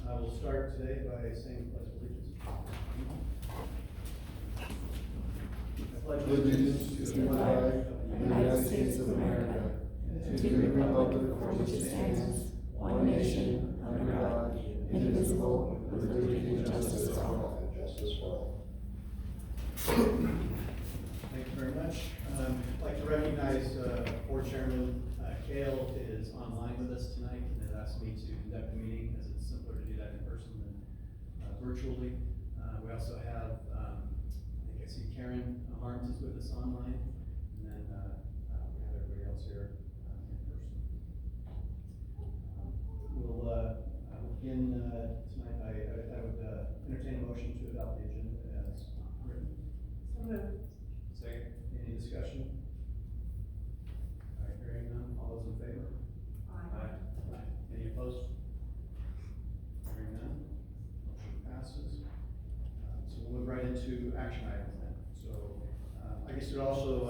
We'll start today by saying pledge of allegiance. I pledge Allegiance to the flag of the United States of America, and to the republic for which it stands, one nation, under God, indivisible, with liberty and justice for all. Thank you very much. I'd like to recognize Board Chairman Kale is online with us tonight and has asked me to conduct the meeting as it's simpler to do that in person than virtually. We also have, I think I see Karen Harms is with us online, and then we have everybody else here in person. We'll begin tonight. I would entertain a motion to adopt the agenda as written. So moved. Second. Any discussion? All right, hearing none. All those in favor? Aye. Any opposed? Hearing none. Motion passes. So we'll move right into action items then. So I guess should also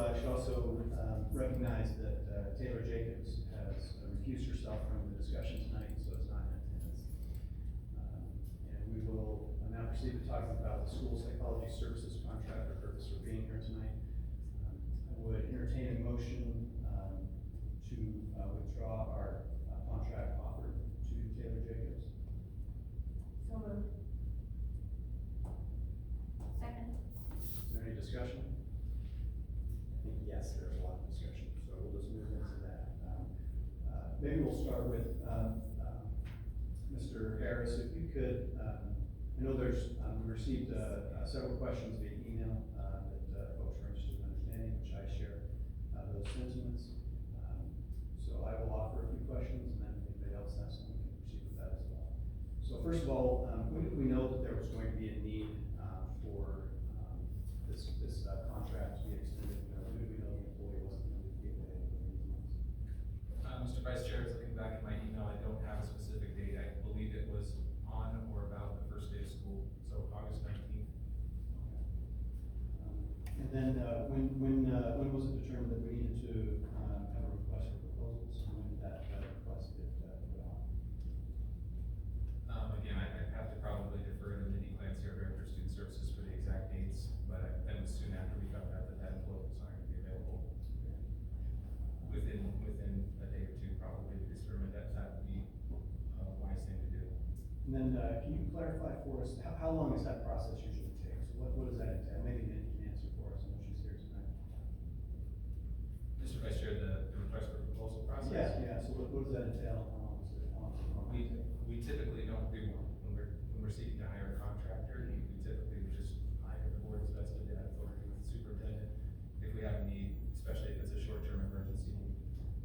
recognize that Taylor Jacobs has recused herself from the discussion tonight, so it's not in attendance. And we will now proceed to talk about the school psychology services contract. Our purpose for being here tonight. I would entertain a motion to withdraw our contract offered to Taylor Jacobs. So moved. Second. Is there any discussion? I think yes, there's a lot of discussion, so we'll just move into that. Maybe we'll start with Mr. Harris. If you could, I know there's, we received several questions via email that folks are interested in understanding, which I share those sentiments. So I will offer a few questions, and then if anybody else has some, we can proceed with that as well. So first of all, when did we know that there was going to be a need for this contract to be extended? When did we know the employee wasn't going to be away for these months? Mr. Vice Chair, I was looking back at my email, I don't have a specific date, I believe it was on or about the first day of school, so August 19th. And then, when was it determined that we needed to, have a request for proposals, and when did that request get, put on? Again, I'd have to probably defer to Mindy Clance, our Director of Student Services, for the exact dates, but that was soon after we found out that that employee was not going to be available. Within a day or two, probably, to determine that would be a wise thing to do. And then, can you clarify for us, how long does that process usually take? So what does that entail? Maybe Mindy can answer for us, and she's here tonight. Mr. Vice Chair, the request for proposal process? Yeah, so what does that entail? How long does it take? We typically don't do, when we're seeking to hire a contractor, we typically just hire the board's vested authority with the superintendent. If we have a need, especially if it's a short-term emergency need,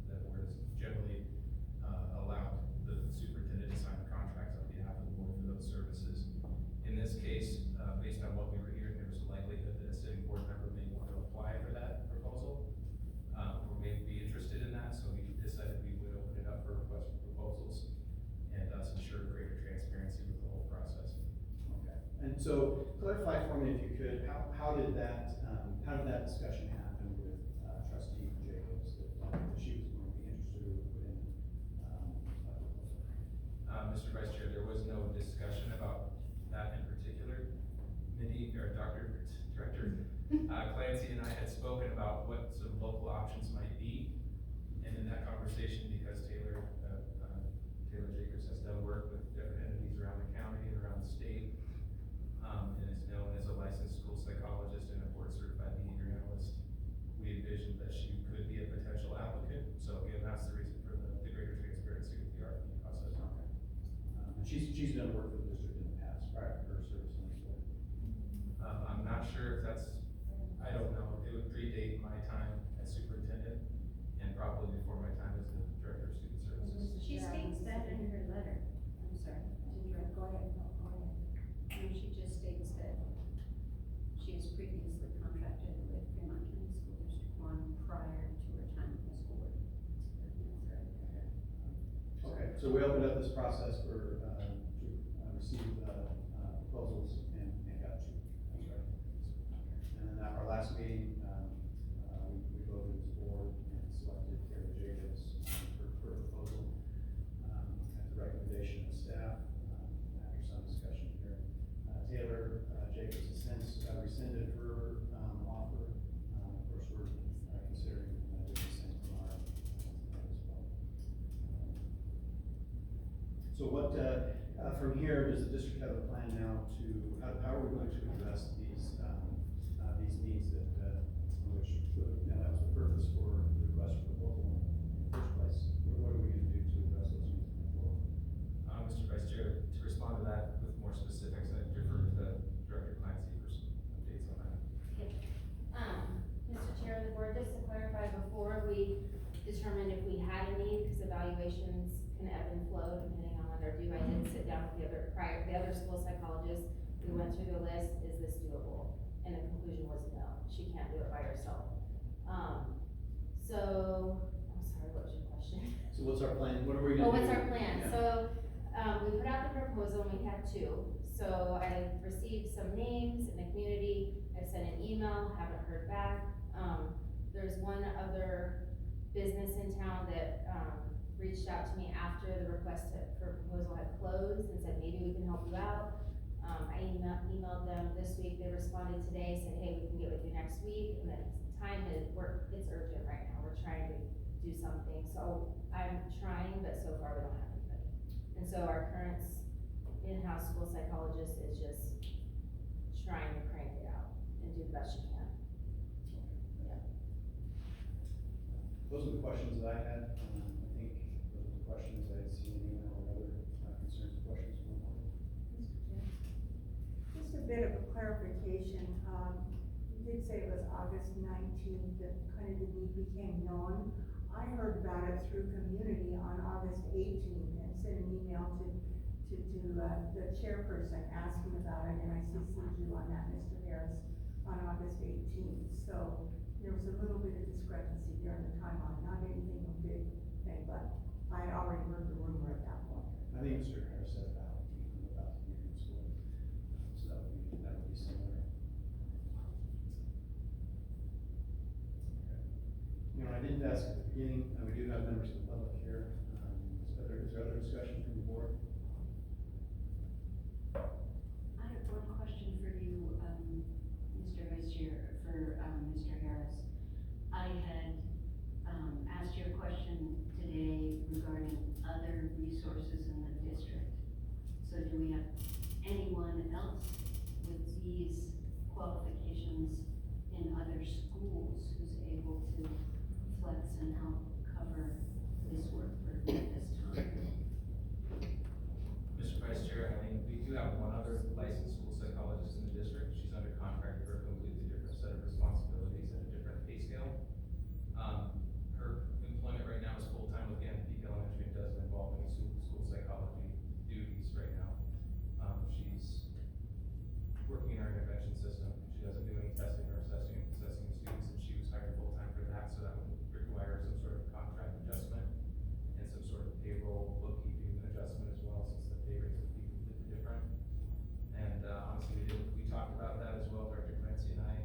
the board has generally allowed the superintendent to sign the contracts on behalf of the board for those services. In this case, based on what we were hearing, there was a likelihood that a sitting board member may want to apply for that proposal, or may be interested in that, so we decided we would open it up for requests for proposals and thus ensure greater transparency with the whole process. Okay. And so clarify for me if you could, how did that discussion happen with trustee Jacobs that she was going to be interested in putting a proposal? Mr. Vice Chair, there was no discussion about that in particular. Mindy, or Director Clancy and I had spoken about what some local options might be, and in that conversation, because Taylor Jacobs has done work with different entities around the county and around the state, and is known as a licensed school psychologist and a board-certified behavior analyst, we envisioned that she could be a potential applicant. So again, that's the reason for the greater transparency with the RFP process. Okay. And she's done work for the district in the past, prior to her service on the board. I'm not sure if that's, I don't know, it would predate my time as superintendent and probably before my time as the Director of Student Services. She states that in her letter. I'm sorry, Go ahead. No, go ahead. no, she just states that she was previously contracted with Fremont County School District 1 prior to her time on the school board. Okay, so we opened up this process for, to receive proposals and got two. That's right. And then at our last meeting, we voted as a board and selected Taylor Jacobs for a proposal at the recommendation of staff. So what, from here, does the district have a plan now to, how are we going to address these needs that, which, you know, that was the purpose for the request for proposal in the first place? What are we gonna do to address those needs moving forward? Mr. Vice Chair, to respond to that with more specifics, I defer to Director Clancy for some updates on that. Mr. Chair of the board, just to clarify, before we determined if we had a need, because evaluations can ebb and flow depending on when they're due, I did sit down with the other school psychologists. We went through the list, is this doable? And the conclusion was no, she can't do it by herself. So, I'm sorry, what was your question? So what's our plan, what are we gonna do? Oh, what's our plan? Yeah. So, we put out the proposal and we had two. So I received some names in the community, I sent an email, haven't heard back. There's one other business in town that, reached out to me after the request for proposal had closed and said, maybe we can help you out. I emailed them this week, they responded today, said, hey, we can get with you next week, and then it's urgent right now, we're trying to do something, so I'm trying, but so far we don't have anybody. And so our current in-house school psychologist is just trying to crank it out and do the best she can. Yeah. Those are the questions that I had, I think those are the questions I see in the email or other concerns, questions from the board. Just a bit of a clarification, you did say it was August 19th that kind of the need became known. I heard about it through community on August 18th and sent an email to the chairperson asking about it, and I CC'd you on that, Mr. Harris, on August 18th. So there was a little bit of discrepancy during the timeline, not anything a big thing, but I had already heard the rumor at that point. I think Mr. Harris said about the union school, so that would be similar. Okay. You know, I didn't ask at the beginning, we do have members of the public here, is there other discussion from the board? I have one question for you, Mr. Vice Chair, for, Mr. Harris. I had, asked you a question today regarding other resources in the district. So do we have anyone else with these qualifications in other schools who's able to flex and help cover this work for this time? Mr. Vice Chair, I mean, we do have one other licensed school psychologist in the district. She's under contract for a completely different set of responsibilities and a different pay scale. Her employment right now is full-time with Gannett Peak Elementary and doesn't involve any school psychology duties right now. She's working in our intervention system. She doesn't do any testing or assessing the students, and she was hired full-time for that, so that would require some sort of contract adjustment and some sort of payroll bookkeeping adjustment as well, since the pay rates would be completely different. And, honestly, we talked about that as well, Director Clancy and I.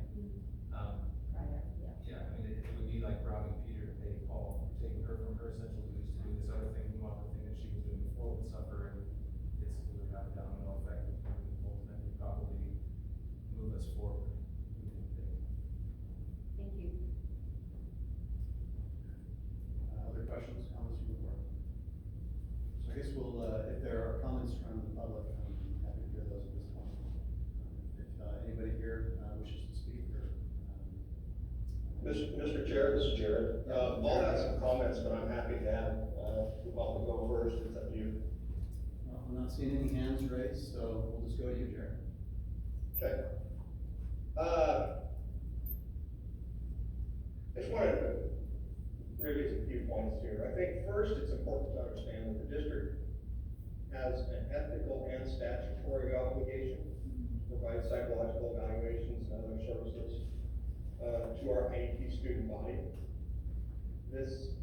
Prior, yeah. Yeah, I mean, it would be like robbing Peter to pay Paul, taking her from her essential duties to do this other thing, we want the thing that she was doing before would suffer, and it would have a domino effect, and ultimately probably move us forward, we didn't think. Thank you. Other questions, comments from the board? So I guess we'll, if there are comments from the public, I'm happy to hear those at this point. If anybody here wishes to speak or. Mr. Chair, this is Jared. I'll have some comments, but I'm happy to have, who wants to go first, it's up to you. Well, I'm not seeing any hands raised, so we'll just go to you, Jared. Okay. I just wanted to raise a few points here. I think first, it's important to understand that the district has an ethical and statutory obligation to provide psychological evaluations and other services to our IEP student body. This,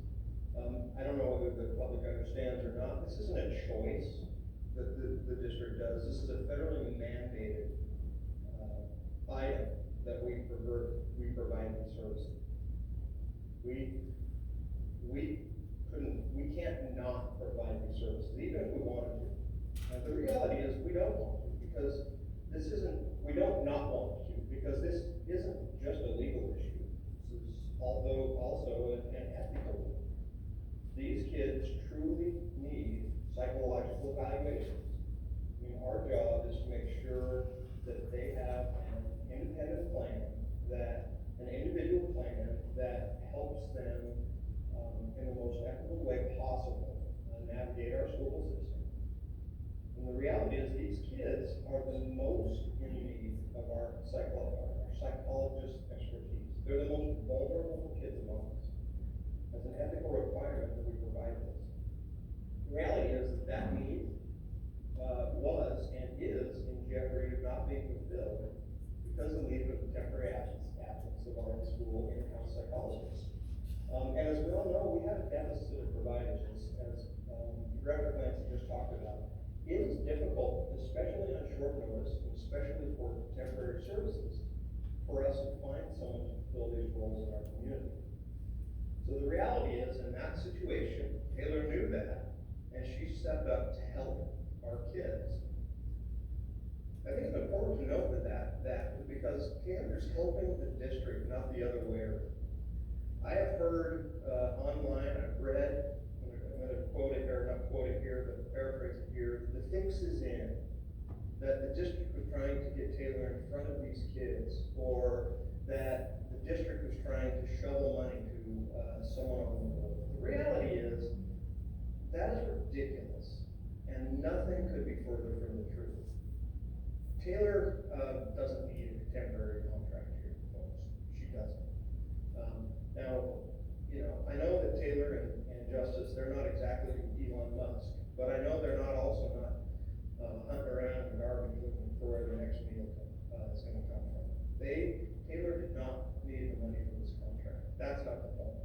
I don't know whether the public understands or not, this isn't a choice that the district does. This is a federally mandated item that we provide these services. We can't not provide these services, even if we wanted to. And the reality is, we don't want to, because we don't not want to, because this isn't just a legal issue. This is also an ethical one. These kids truly need psychological evaluations. I mean, our job is to make sure that they have an independent plan, an individual plan that helps them, in the most equitable way possible, navigate our school system. And the reality is, these kids are the most in need of our psychologist expertise. They're the most vulnerable kids among us. As an ethical requirement that we provide this. The reality is that need was and is in jeopardy of not being fulfilled because of the need of the temporary absence of our school in-house psychologists. And as we all know, we have a deficit of providers, as Director Clancy just talked about. It is difficult, especially on short notice, and especially for temporary services, for us to find someone to fill these roles in our community. So the reality is, in that situation, Taylor knew that, and she stepped up to help our kids. I think it's important to note that because Taylor's helping the district, not the other way around. I have heard online, I've read, I'm going to quote it, or not quote it here, but paraphrase it here, the fix is in. That the district was trying to get Taylor in front of these kids, or that the district was trying to shovel money to someone on the board. The reality is, that is ridiculous, and nothing could be further from the truth. Taylor doesn't need a temporary contract here, folks. She doesn't. Now, I know that Taylor and Justice, they're not exactly Elon Musk, but I know they're also not hunting around in the garbage looking for where their next meal is going to come from. Taylor did not need the money for this contract. That's not the point.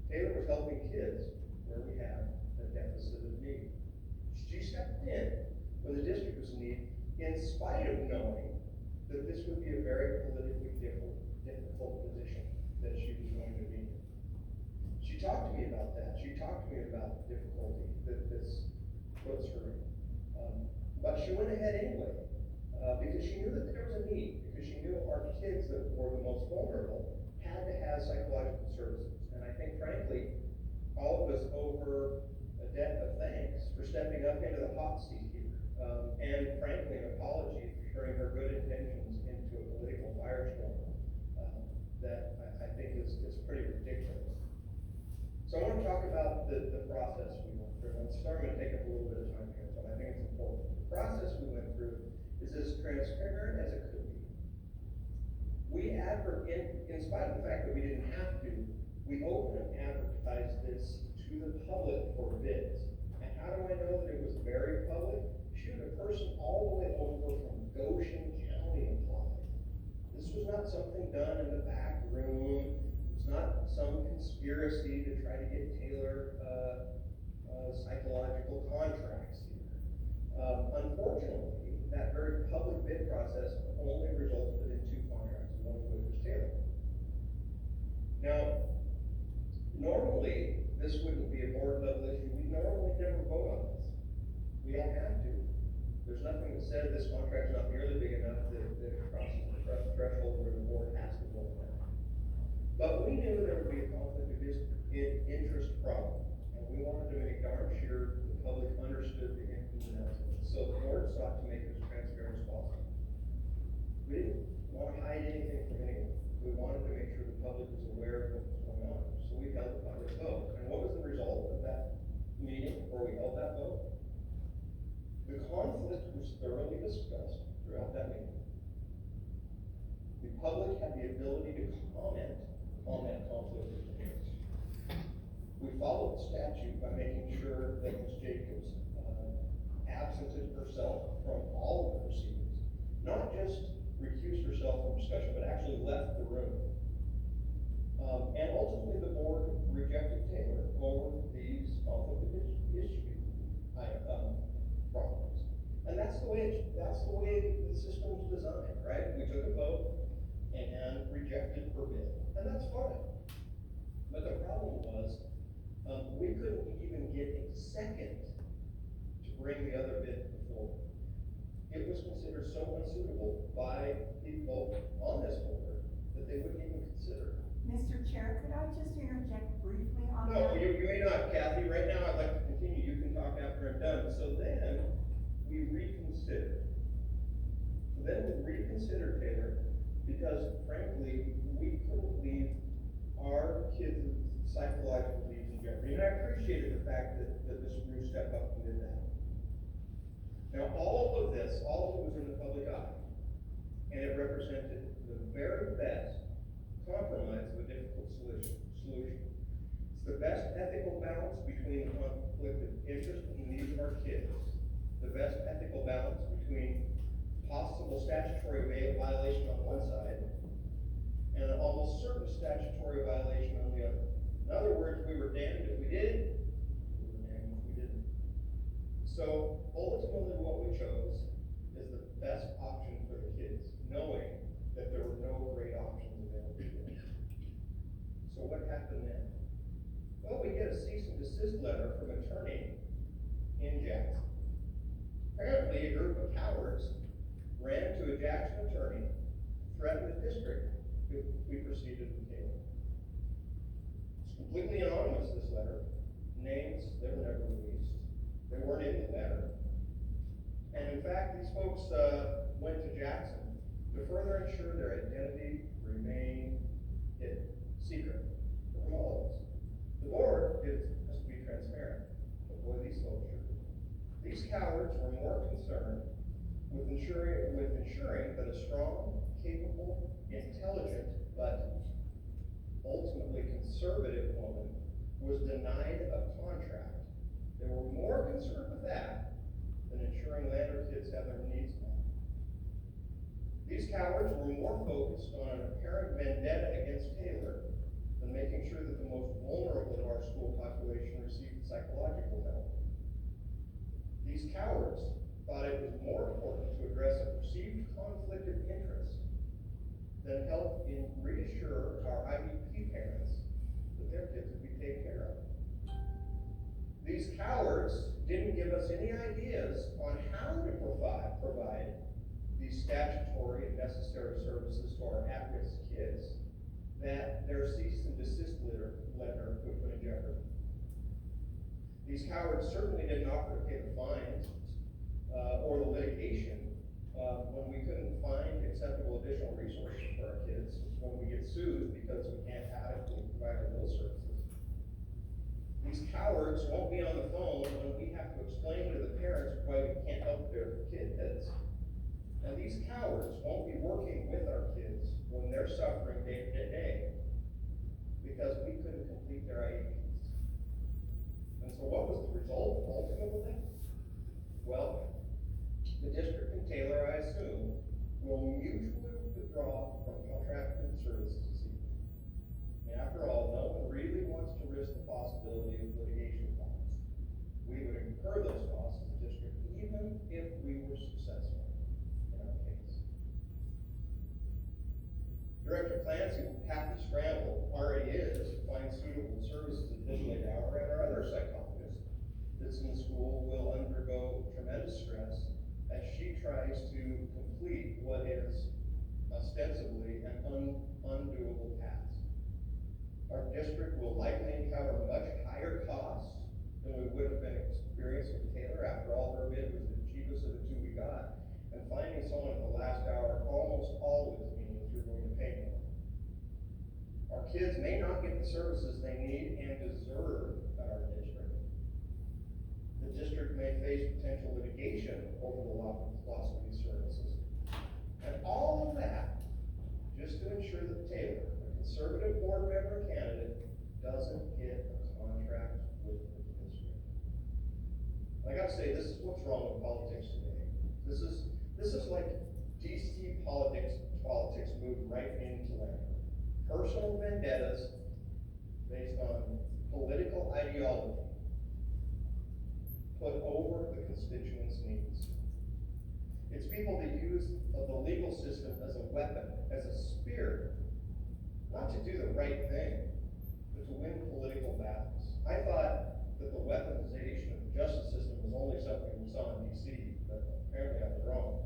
Taylor was helping kids where we have a deficit of need. She stepped in when the district was in need, in spite of knowing that this would be a very politically difficult position that she was going to be in. She talked to me about that. She talked to me about the difficulty that this puts her in. But she went ahead anyway, because she knew that there was a need, because she knew our kids that were the most vulnerable had to have psychological services. And I think, frankly, all of us owe her a debt of thanks for stepping up into the hot seat here. And frankly, an apology for turning her good intentions into a political firestorm that I think is pretty ridiculous. So I want to talk about the process we went through. I'm sorry I'm going to take up a little bit of time here, but I think it's important. The process we went through is as transparent as it could be. In spite of the fact that we didn't have to, we opened and advertised this to the public for bids. And how do I know that it was very public? Shoot, a person all the way over from Goshen County applied. This was not something done in the back room. It was not some conspiracy to try to get Taylor psychological contracts here. Unfortunately, that very public bid process only resulted in 2 contracts, one of which was Taylor. Now, normally, this wouldn't be a board level issue. We normally never vote on this. We don't have to. There's nothing that says this contract's not nearly big enough that it crosses the threshold where the board has to vote on it. But we knew there would be a conflict of interest problem, and we wanted to make darn sure the public understood the ins and outs of it. So the board sought to make it as transparent as possible. We didn't want to hide anything from anyone. We wanted to make sure the public was aware of what was going on. So we held a public vote. And what was the result of that meeting where we held that vote? The conflict was thoroughly discussed throughout that meeting. The public had the ability to comment on that conflict of interest. We followed the statute by making sure that Ms. Jacobs absented herself from all of the proceedings. Not just recused herself from discussion, but actually left the room. And ultimately the board rejected Taylor over these conflict of issue problems. And that's the way the system was designed, right? We took a vote and rejected her bid. And that's fine. But the problem was, we couldn't even get a second to bring the other bid before. It was considered so unsuitable by people on this board that they wouldn't even consider it. Mr. Chair, could I just interject briefly on that? No, you may not, Kathy. Right now, I'd like to continue. You can talk after I'm done. So then, we reconsidered. So then we reconsidered, Taylor, because frankly, we couldn't leave our kids' psychological needs in jeopardy. And I appreciated the fact that Ms. Bruce stepped up and did that. Now, all of it was in the public eye, and it represented the very best compromise of a difficult solution. It's the best ethical balance between the conflict of interest and the needs of our kids, the best ethical balance between possible statutory violation on one side and an almost certain statutory violation on the other. In other words, we were damned if we did, we were damned if we didn't. So ultimately what we chose is the best option for the kids, knowing that there were no great options available to them. So what happened then? Well, we get a cease and desist letter from an attorney in Jackson. Apparently a group of cowards ran to a Jackson attorney, threatened the district if we proceeded with Taylor. It's completely anonymous, this letter. Names, they were never released. They weren't in the letter. And in fact, these folks went to Jackson to further ensure their identity remained hidden, secret from all of us. The board has to be transparent, but boy, these folks are. These cowards were more concerned with ensuring that a strong, capable, intelligent, but ultimately conservative woman was denied a contract. They were more concerned with that than ensuring Lander kids have their needs met. These cowards were more focused on an apparent vendetta against Taylor than making sure that the most vulnerable of our school population received psychological help. These cowards thought it was more important to address a perceived conflict of interest than help in reassure our IEP parents that their kids would be taken care of. These cowards didn't give us any ideas on how to provide these statutory and necessary services to our at-risk kids that their cease and desist letter would put in jeopardy. These cowards certainly didn't offer to pay the fines or the litigation when we couldn't find acceptable additional resources for our kids, when we get sued because we can't adequately provide our bill services. These cowards won't be on the phone when we have to explain to the parents why we can't help their kids. And these cowards won't be working with our kids when they're suffering day to day because we couldn't complete their IEPs. And so what was the result ultimately? Well, the district and Taylor, I assume, will mutually withdraw from contracted services this evening. And after all, no one really wants to risk the possibility of litigation costs. We would incur those costs as a district even if we were successful in our case. Director Clancy, happy scramble, already is to find suitable services additionally to our other psychologist that's in the school will undergo tremendous stress as she tries to complete what is ostensibly an undoable task. Our district will likely encounter much higher costs than we would have been experiencing with Taylor. After all, her bid was the cheapest of the two we got. And finding someone at the last hour almost always means you're going to pay more. Our kids may not get the services they need and deserve at our district. The district may face potential litigation over the loss of these services. And all of that just to ensure that Taylor, a conservative board member candidate, doesn't get a contract with the district. I gotta say, this is what's wrong with politics today. This is like DC politics moved right into land. Personal vendettas based on political ideology put over the constituents' needs. It's people that use the legal system as a weapon, as a spear, not to do the right thing, but to win political battles. I thought that the weaponization of the justice system was only something we saw in DC, but apparently I was wrong.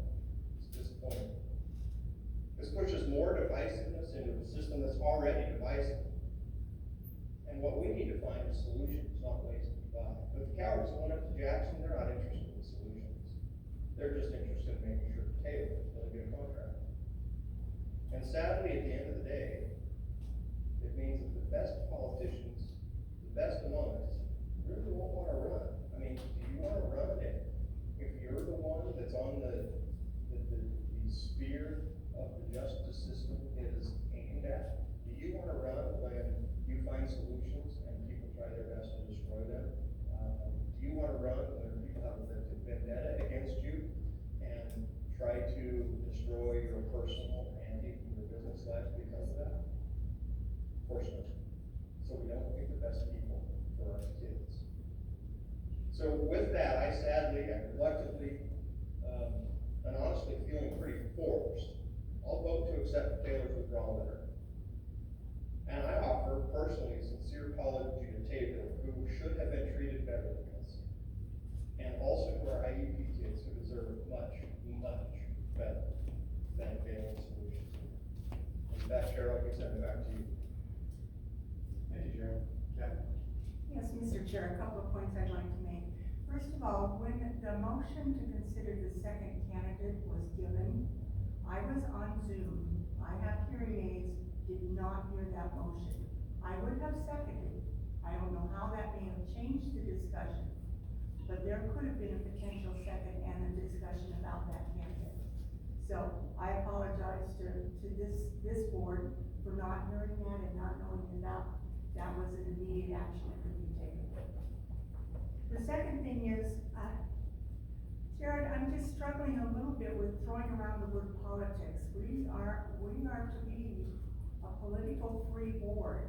It's disappointing. This pushes more divisiveness into a system that's already divisive. And what we need to find is solutions, not ways to divide. But the cowards that went up to Jackson, they're not interested in solutions. They're just interested in making sure Taylor will get a contract. And sadly, at the end of the day, it means that the best politicians, the best among us, really won't wanna run. I mean, do you wanna run if you're the one that's on the spear of the justice system is aimed at? Do you wanna run when you find solutions and people try their best to destroy them? Do you wanna run when people have a vendetta against you and try to destroy your personal and even your business life because of that? Of course not. So we don't pick the best people for our kids. So with that, I sadly and reluctantly, and honestly feeling pretty forced, I'll vote to accept Taylor's withdrawal letter. And I offer personally a sincere apology to Taylor, who should have been treated better than this. And also to our IEP kids who deserve much, much better than a failing solution. With that, Cheryl, we send it back to you. Thank you, Gerald. Jack? Yes, Mr. Chair, a couple of points I'd like to make. First of all, when the motion to consider the second candidate was given, I was on Zoom. I have hearing aids, did not hear that motion. I would have seconded. I don't know how that may have changed the discussion, but there could have been a potential second and a discussion about that candidate. So I apologize to this board for not hearing that and not knowing that was an immediate action that could be taken. The second thing is, Jared, I'm just struggling a little bit with throwing around the word politics. We are to be a political free board.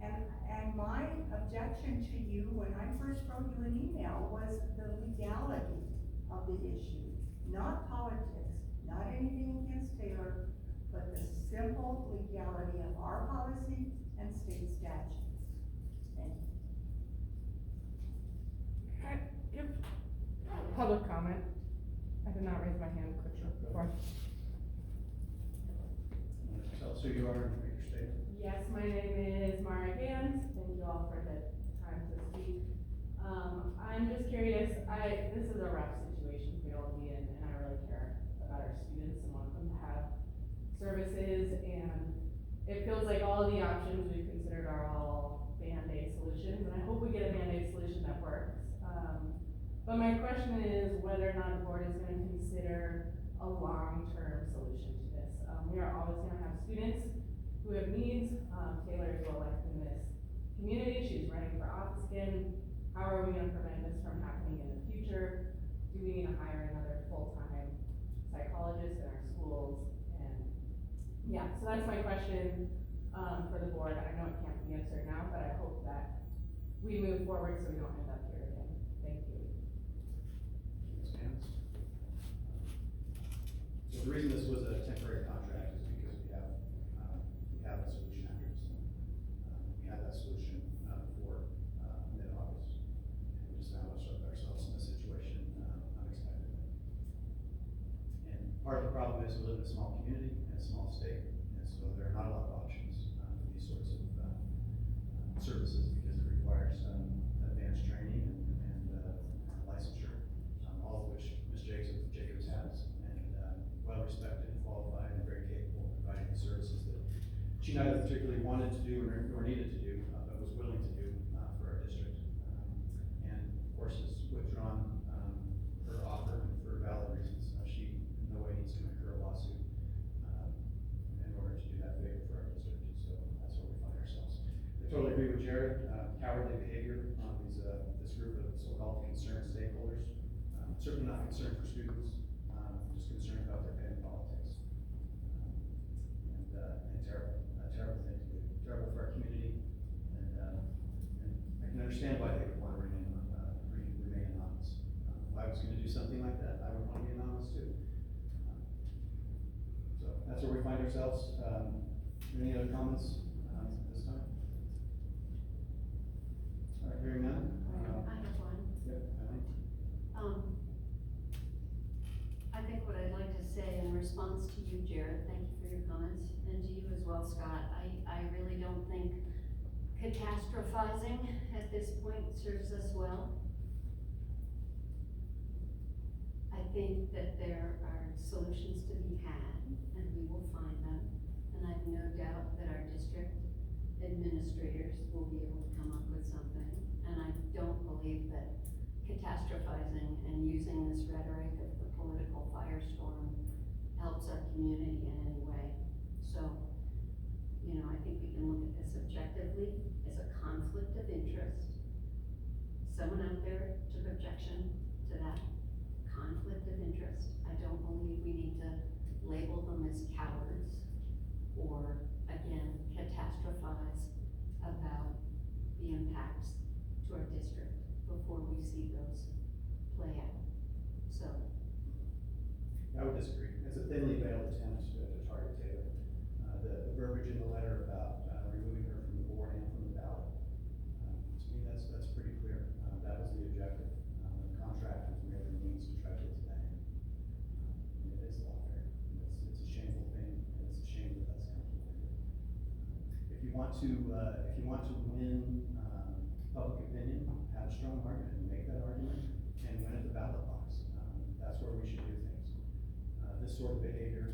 And my objection to you when I first wrote you an email was the legality of the issue, not politics, not anything against Taylor, but the simple legality of our policy and state statutes. Thank you. Give public comment. I did not raise my hand quickly before. Tell us who you are and make your statement. Yes, my name is Mara Gans. Thank you all for the time to speak. I'm just curious, this is a rough situation for y'all to be in, and I really care about our students and want them to have services, and it feels like all of the options we've considered are all Band-Aid solutions, and I hope we get a Band-Aid solution that works. But my question is whether or not the board is gonna consider a long-term solution to this. We are always gonna have students who have needs. Taylor is well liked in this community. She's running for office again. How are we gonna prevent this from happening in the future? Do we need to hire another full-time psychologist in our schools? And yeah, so that's my question, for the board. I know it can't be answered now, but I hope that we move forward so we don't end up here again. Thank you. Stands. So the reason this was a temporary contract is because we have a solution after this. We had that solution, before, mid-August. And we just found ourselves in this situation, unexpectedly. And part of the problem is we live in a small community and a small state, and so there are not a lot of options, for these sorts of, services because it requires, advanced training and licensure, all of which Ms. Jacobs has, and, well-respected, qualified, and very capable of providing the services that she neither particularly wanted to do nor needed to do, but was willing to do, for our district. And of course has withdrawn, her offer for valid reasons. She in no way needs to incur a lawsuit, in order to do that favor for our district, so that's where we find ourselves. I totally agree with Jared, cowardly behavior on this group of so-called concerned stakeholders. Certainly not concerned for students, just concerned about their paying politics. And terrible, a terrible thing to do, terrible for our community, and I can understand why they would want to remain anonymous. If I was gonna do something like that, I would want to be anonymous too. So that's where we find ourselves. Any other comments, this time? All right, hearing none. I have one. Yep, Eileen? I think what I'd like to say in response to you, Jared, thank you for your comments, and to you as well, Scott, I really don't think catastrophizing at this point serves us well. I think that there are solutions to be had, and we will find them. And I have no doubt that our district administrators will be able to come up with something. And I don't believe that catastrophizing and using this rhetoric of the political firestorm helps our community in any way. So, you know, I think we can look at this objectively as a conflict of interest. Someone out there took objection to that conflict of interest. I don't believe we need to label them as cowards or, again, catastrophize about the impacts to our district before we see those play out. So, I would disagree. It's a thinly veiled attempt to target Taylor. The verbiage in the letter about removing her from the board and from the ballot, to me, that's pretty clear. That was the objective. The contract was merely a means to try to get to that end. And it is lawfare. It's a shameful thing, and it's a shame that that's complicated. If you want to win public opinion, have a strong argument and make that argument and win at the ballot box. That's where we should do things. This sort of behavior,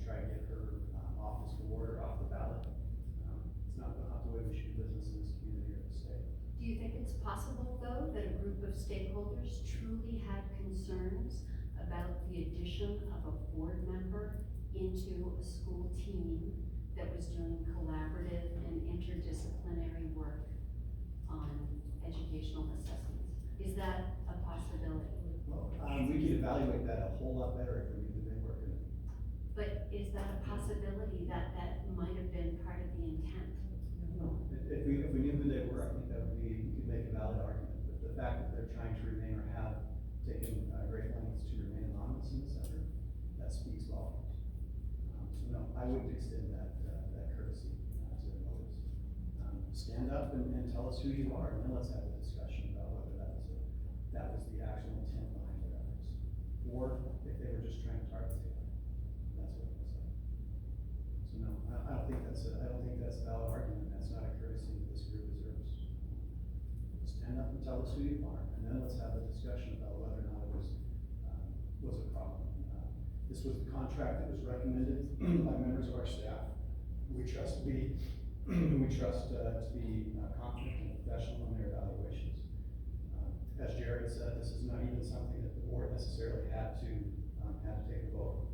try to get her off this board or off the ballot, it's not the way we should do business in this community or the state. do you think it's possible, though, that a group of stakeholders truly had concerns about the addition of a board member into a school team that was doing collaborative and interdisciplinary work on educational assessments? Is that a possibility? Well, we could evaluate that a whole lot better if we knew that they were gonna. But is that a possibility that might have been part of the intent? No, if we knew who they were, I think that would be, you could make a valid argument, but the fact that they're trying to remain or have taken great lengths to remain anonymous in this effort, that speaks volumes. So no, I wouldn't extend that courtesy to the voters. Stand up and tell us who you are, and then let's have a discussion about whether that was the actual intent behind their efforts. Or if they were just trying to target you. That's what it was like. So no, I don't think that's a valid argument. That's not a courtesy that this group deserves. Stand up and tell us who you are, and then let's have a discussion about whether or not it was a problem. This was the contract that was recommended by members of our staff. We trust to be confident and professional in their evaluations. As Jared said, this is not even something that the board necessarily had to take a vote.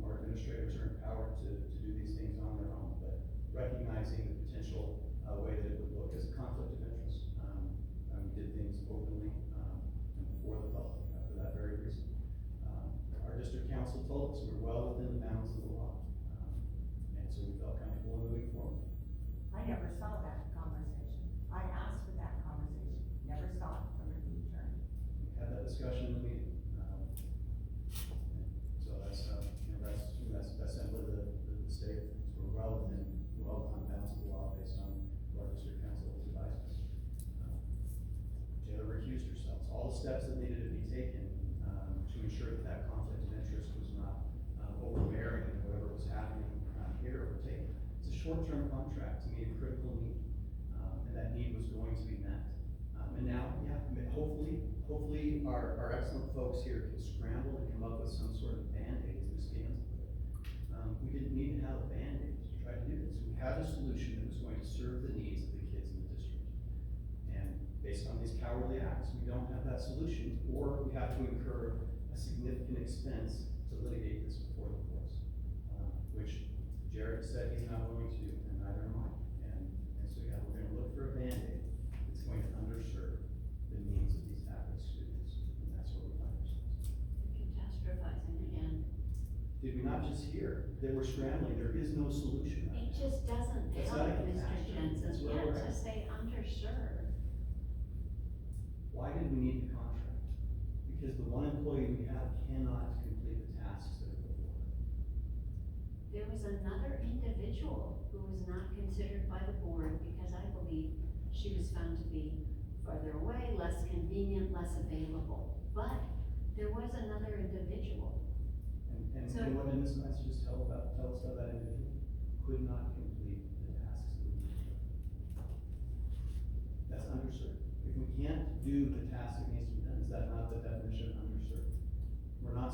Our administrators are empowered to do these things on their own, but recognizing the potential way that it would look as a conflict of interest. We did things openly and before the public for that very reason. Our district council told us we're well within the bounds of the law, and so we felt comfortable in moving forward. I never saw that conversation. I asked for that conversation, never saw it from the attorney. We had that discussion in the meeting. So that's simply the state of things. We're well within bounds of the law based on what our district council has advised us. Taylor recused herself. All the steps that needed to be taken to ensure that conflict of interest was not overbearing in whatever was happening here were taken. It's a short-term contract to meet a critical need, and that need was going to be met. And now, hopefully our excellent folks here can scramble and come up with some sort of Band-Aid, as Ms. Gans put it. We didn't need to have a Band-Aid to try to do this. We had a solution that was going to serve the needs of the kids in the district. And based on these cowardly acts, we don't have that solution, or we have to incur a significant expense to litigate this before the courts, which Jared said he's not willing to do, and neither am I. And so yeah, we're gonna look for a Band-Aid that's going to underserve the needs of these at-risk students, and that's what we find ourselves. Catastrophizing again. Did we not just hear that we're scrambling? There is no solution right It now. just doesn't It's help, not a Mr. catastrophe. Jensen, That's where we're to at. say underserved. Why did we need the contract? Because the one employee we have cannot complete the tasks that are before her. There was another individual who was not considered by the board because I believe she was found to be further away, less convenient, less available. But there was another individual. And what did Ms. Masters tell us about that individual? Could not complete the tasks that we needed. That's underserved. If we can't do the task that needs to be done, is that not the definition of underserved?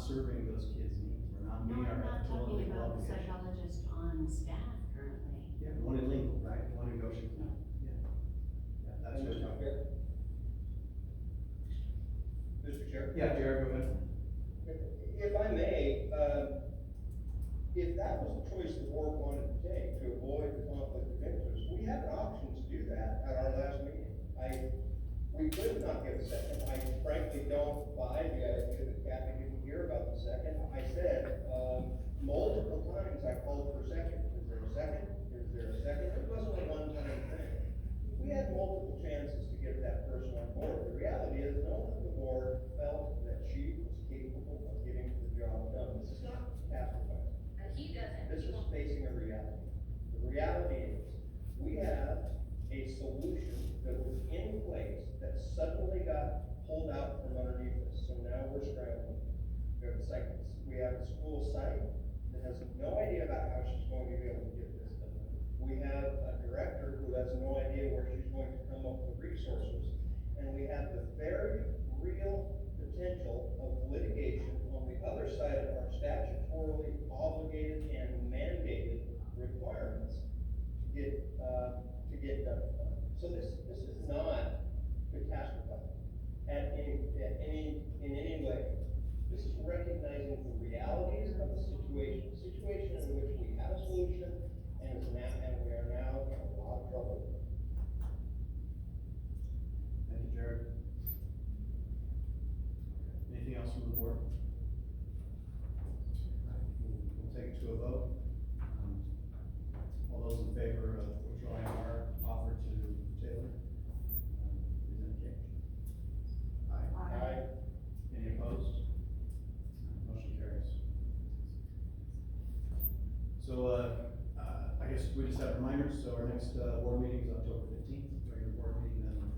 serving those kids' needs, we're not No, meeting our I'm not ethical and talking legal about the obligations. psychologist on staff currently. Yeah, the one in legal, right, the one in Goshen, yeah, yeah, that's what we're talking about. Mr. Chair? Yeah, Jared, go ahead. If I may, if that was the choice the board wanted to take to avoid the conflict of interest, we had an option to do that at our last meeting. We could not give a second. I frankly don't buy the idea that Kathy didn't hear about the second. I said, multiple times I called for a second. Is there a second? Is there a second? It wasn't a one-time thing. We had multiple chances to get that person on board. The reality is, no one on the board felt that she was capable of getting the job done. This is not sacrifice. He doesn't. This is facing a reality. The reality is, we have a solution that was in place that suddenly got pulled out from underneath us, so now we're scrambling. We have a school site that has no idea about how she's going to be able to get this done. We have a director who has no idea where she's going to come up with resources, and we have the very real potential of litigation on the other side of our statutorily obligated and mandated requirements to get done. So this is not catastrophizing in any way. This is recognizing the realities of the situation in which we have a solution and we are now in a lot of trouble. Thank you, Jared. Anything else from the board? We'll take it to a vote. All those in favor of withdrawing our offer to Taylor, please indicate. Aye. Any opposed? Motion carries. So, I guess we just have reminders, so our next, board meeting is October 15th, regular board meeting, then